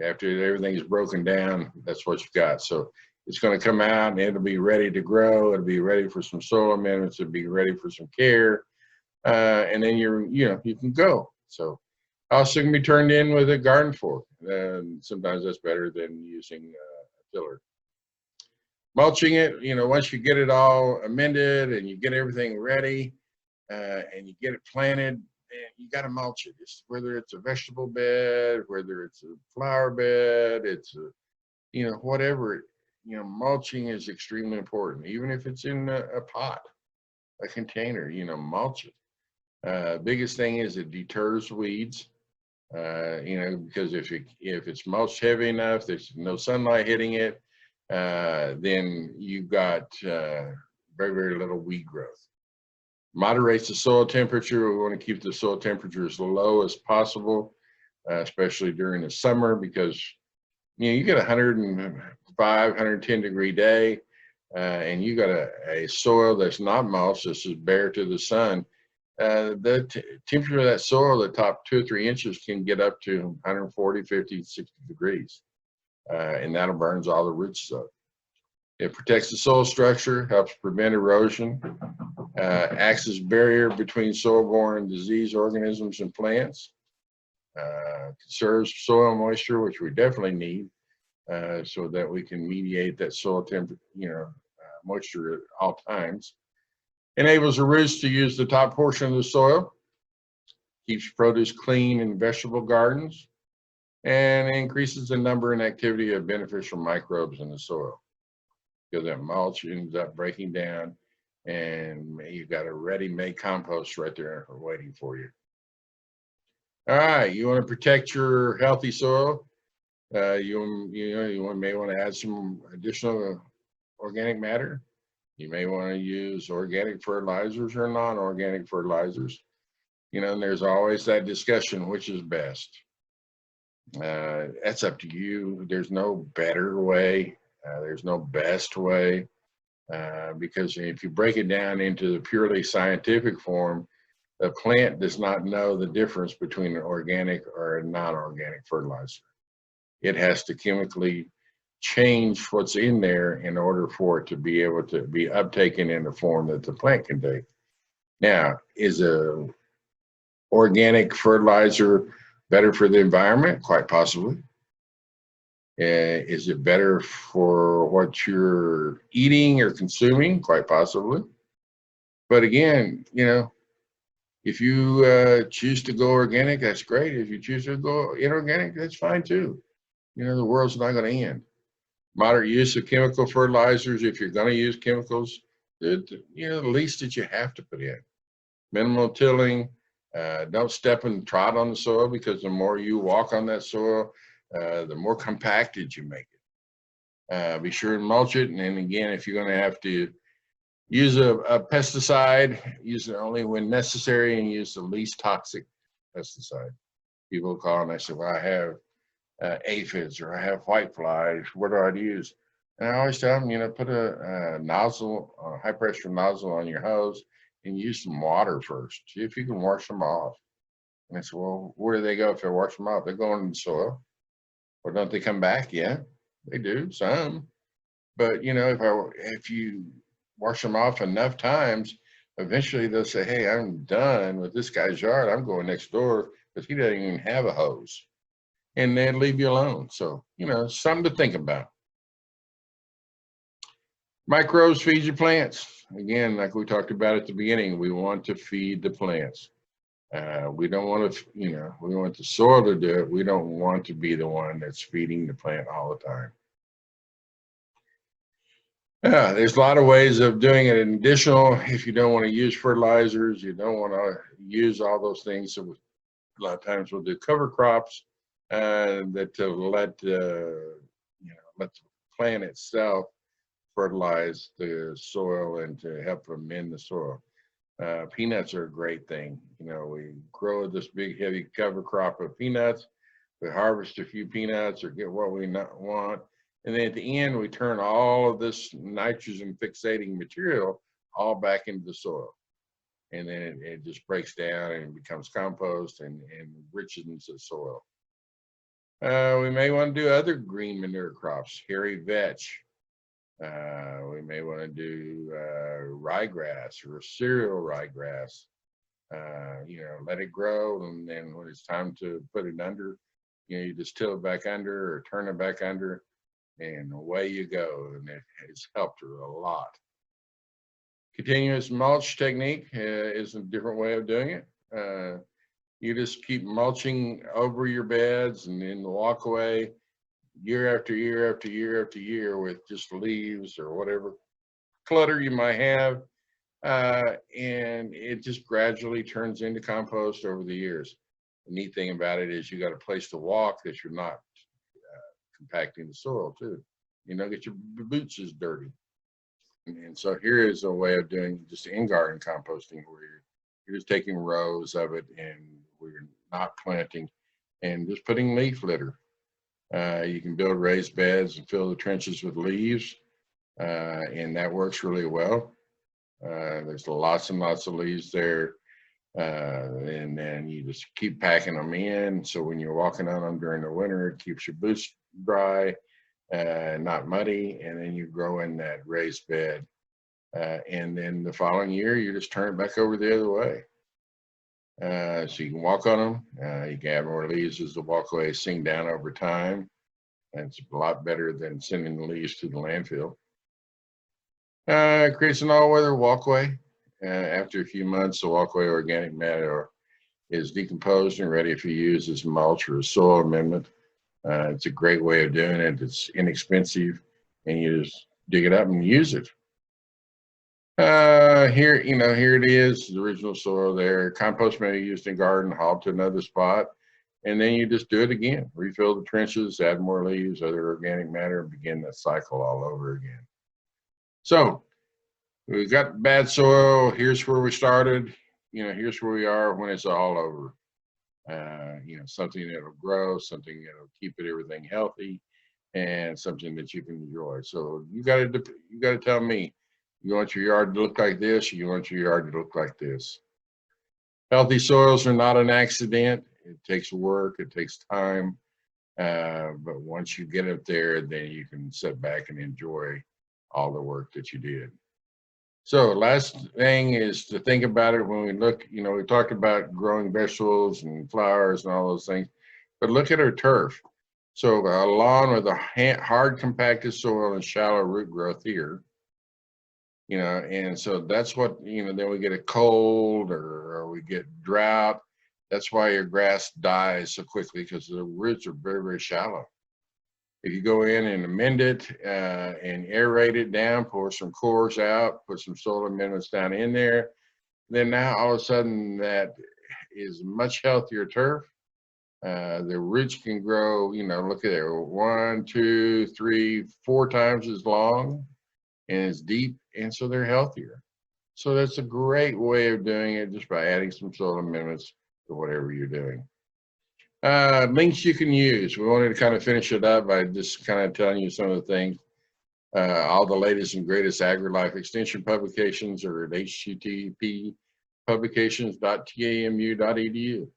After everything's broken down, that's what you got. So it's going to come out and it'll be ready to grow. It'll be ready for some soil amendments. It'll be ready for some care. And then you can go. So also can be turned in with a garden fork. Sometimes that's better than using a tiller. Mulching it, once you get it all amended and you get everything ready and you get it planted, you got to mulch it. Whether it's a vegetable bed, whether it's a flower bed, it's whatever. Mulching is extremely important. Even if it's in a pot, a container, mulch it. Biggest thing is it deters weeds. Because if it's mulched heavy enough, there's no sunlight hitting it, then you've got very, very little weed growth. Moderates the soil temperature. We want to keep the soil temperature as low as possible, especially during the summer, because you get 105, 110 degree day, and you got a soil that's not mulched, this is bare to the sun. The temperature of that soil, the top 2 or 3 inches, can get up to 140, 50, 60 degrees, and that'll burns all the roots up. It protects the soil structure, helps prevent erosion, acts as barrier between soil-borne disease organisms and plants, conserves soil moisture, which we definitely need, so that we can mediate that soil temperature, moisture at all times. Enables the roots to use the top portion of the soil, keeps produce clean in vegetable gardens, and increases the number and activity of beneficial microbes in the soil. Because that mulch ends up breaking down, and you've got a ready-made compost right there waiting for you. All right, you want to protect your healthy soil. You may want to add some additional organic matter. You may want to use organic fertilizers or non-organic fertilizers. And there's always that discussion, which is best. That's up to you. There's no better way. There's no best way. Because if you break it down into the purely scientific form, the plant does not know the difference between an organic or a non-organic fertilizer. It has to chemically change what's in there in order for it to be able to be uptaken in the form that the plant can take. Now, is a organic fertilizer better for the environment? Quite possibly. Is it better for what you're eating or consuming? Quite possibly. But again, if you choose to go organic, that's great. If you choose to go inorganic, that's fine too. The world's not going to end. Moderate use of chemical fertilizers, if you're going to use chemicals, the least that you have to put in. Minimal tilling, don't step and trot on the soil, because the more you walk on that soil, the more compacted you make it. Be sure and mulch it, and then again, if you're going to have to use a pesticide, use it only when necessary and use the least toxic pesticide. People call and they say, well, I have aphids or I have whiteflies, what do I use? And I always tell them, put a nozzle, a high pressure nozzle on your hose and use some water first. See if you can wash them off. And I said, well, where do they go if I wash them off? They go in the soil. Or don't they come back? Yeah, they do, some. But if you wash them off enough times, eventually they'll say, hey, I'm done with this guy's yard. I'm going next door, because he doesn't even have a hose. And they'll leave you alone. So, something to think about. Microbes feed your plants. Again, like we talked about at the beginning, we want to feed the plants. We don't want to, we want the soil to do it. We don't want to be the one that's feeding the plant all the time. There's a lot of ways of doing it. In additional, if you don't want to use fertilizers, you don't want to use all those things. So a lot of times we'll do cover crops that to let let the plant itself fertilize the soil and to help amend the soil. Peanuts are a great thing. We grow this big heavy cover crop of peanuts. We harvest a few peanuts or get what we want. And then at the end, we turn all of this nitrogen fixating material all back into the soil. And then it just breaks down and becomes compost and enriches the soil. We may want to do other green manure crops, hairy vetch. We may want to do ryegrass or cereal ryegrass. Let it grow, and then when it's time to put it under, you just till it back under or turn it back under, and away you go. And it has helped her a lot. Continuous mulch technique is a different way of doing it. You just keep mulching over your beds and in the walkway year after year after year after year with just leaves or whatever clutter you might have. And it just gradually turns into compost over the years. The neat thing about it is you got a place to walk that you're not compacting the soil too. Get your boots as dirty. And so here is a way of doing just in-garden composting where you're just taking rows of it and we're not planting and just putting leaf litter. You can build raised beds and fill the trenches with leaves, and that works really well. There's lots and lots of leaves there, and then you just keep packing them in. So when you're walking on them during the winter, it keeps your boots dry, not muddy, and then you grow in that raised bed. And then the following year, you just turn it back over the other way. So you can walk on them. You can add more leaves as the walkway sink down over time. And it's a lot better than sending the leaves to the landfill. It creates an all-weather walkway. After a few months, the walkway organic matter is decomposed and ready for use as mulch or a soil amendment. It's a great way of doing it. It's inexpensive, and you just dig it up and use it. Here it is, the original soil there. Compost may be used in garden, hauled to another spot, and then you just do it again. Refill the trenches, add more leaves, other organic matter, and begin that cycle all over again. So we've got bad soil. Here's where we started. Here's where we are when it's all over. Something that'll grow, something that'll keep everything healthy, and something that you can enjoy. So you got to tell me. You want your yard to look like this, or you want your yard to look like this. Healthy soils are not an accident. It takes work, it takes time. But once you get up there, then you can sit back and enjoy all the work that you did. So last thing is to think about it when we look, we talked about growing vegetables and flowers and all those things, but look at our turf. So a lawn with a hard compacted soil and shallow root growth here. And so that's what, then we get a cold or we get drought. That's why your grass dies so quickly, because the roots are very, very shallow. If you go in and amend it and aerate it down, pour some cores out, put some soil amendments down in there, then now all of a sudden that is much healthier turf. The roots can grow, look at there, 1, 2, 3, 4 times as long and as deep, and so they're healthier. So that's a great way of doing it, just by adding some soil amendments to whatever you're doing. Links you can use. We wanted to kind of finish it up by just kind of telling you some of the things. All the latest and greatest AgriLife Extension publications are at http://publications.tamu.edu.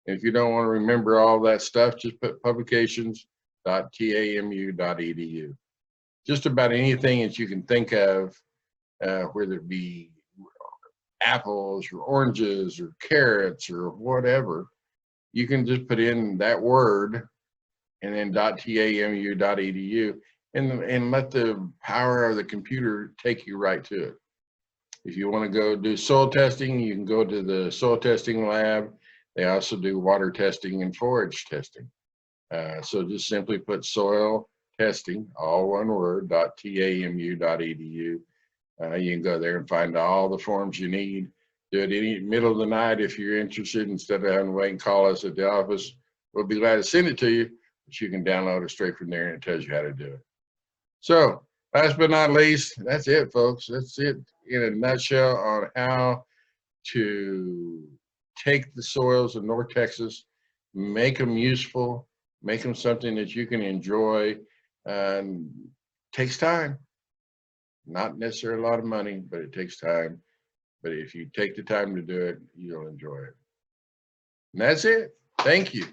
And if you don't want to remember all that stuff, just put publications.tamu.edu. Just about anything that you can think of, whether it be apples or oranges or carrots or whatever, you can just put in that word and then .tamu.edu, and let the power of the computer take you right to it. If you want to go do soil testing, you can go to the soil testing lab. They also do water testing and forage testing. So just simply put soil testing, all one word, .tamu.edu. You can go there and find all the forms you need. Do it any middle of the night if you're interested, instead of having to wait and call us at the office. We'll be glad to send it to you, but you can download it straight from there and it tells you how to do it. So last but not least, that's it, folks. That's it in a nutshell on how to take the soils of North Texas, make them useful, make them something that you can enjoy. And takes time, not necessarily a lot of money, but it takes time. But if you take the time to do it, you'll enjoy it. And that's it. Thank you.